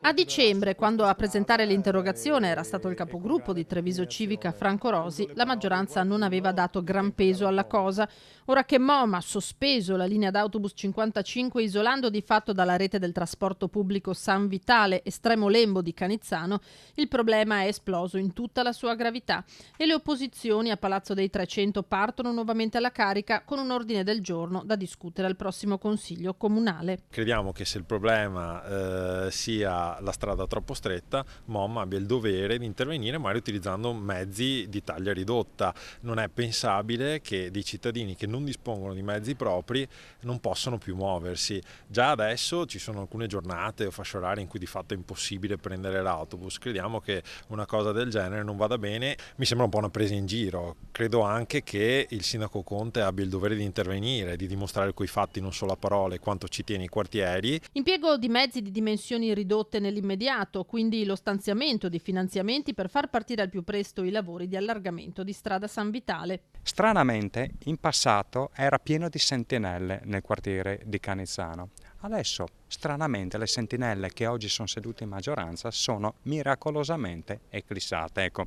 A dicembre, quando a presentare l'interrogazione era stato il capogruppo di Treviso Civica Franco Rosi, la maggioranza non aveva dato gran peso alla cosa. Ora che MOM ha sospeso la linea d'autobus 55 isolando di fatto dalla rete del trasporto pubblico San Vitale, estremo lembo di Canizzano, il problema è esploso in tutta la sua gravità e le opposizioni a Palazzo dei 300 partono nuovamente alla carica con un ordine del giorno da discutere al prossimo Consiglio Comunale. Crediamo che se il problema sia la strada troppo stretta, MOM abbia il dovere di intervenire magari utilizzando mezzi di taglia ridotta. Non è pensabile che dei cittadini che non dispongono di mezzi propri non possano più muoversi. Già adesso ci sono alcune giornate o fasce orarie in cui di fatto è impossibile prendere l'autobus. Crediamo che una cosa del genere non vada bene. Mi sembra un po' una presa in giro. Credo anche che il sindaco Conte abbia il dovere di intervenire, di dimostrare coi fatti, non solo a parole, quanto ci tiene i quartieri. Impiego di mezzi di dimensioni ridotte nell'immediato, quindi lo stanziamento di finanziamenti per far partire al più presto i lavori di allargamento di strada San Vitale. Stranamente, in passato era pieno di sentinelle nel quartiere di Canizzano. Adesso, stranamente, le sentinelle che oggi sono sedute in maggioranza sono miracolosamente eclissate. Ecco,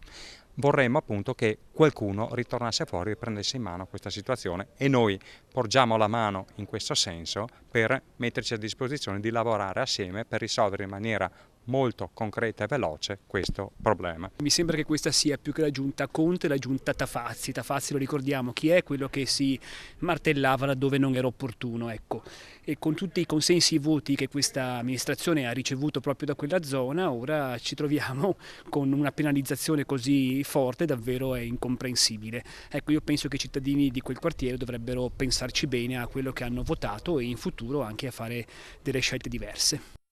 vorremmo appunto che qualcuno ritornasse fuori e prendesse in mano questa situazione e noi porgiamo la mano in questo senso per metterci a disposizione di lavorare assieme per risolvere in maniera molto concreta e veloce questo problema. Mi sembra che questa sia più che la giunta Conte, la giunta Tafazzi. Tafazzi, lo ricordiamo chi è, quello che si martellava laddove non era opportuno, ecco. E con tutti i consensi e i voti che questa amministrazione ha ricevuto proprio da quella zona, ora ci troviamo con una penalizzazione così forte, davvero è incomprensibile. Ecco, io penso che i cittadini di quel quartiere dovrebbero pensarci bene a quello che hanno votato e in futuro anche a fare delle scelte diverse.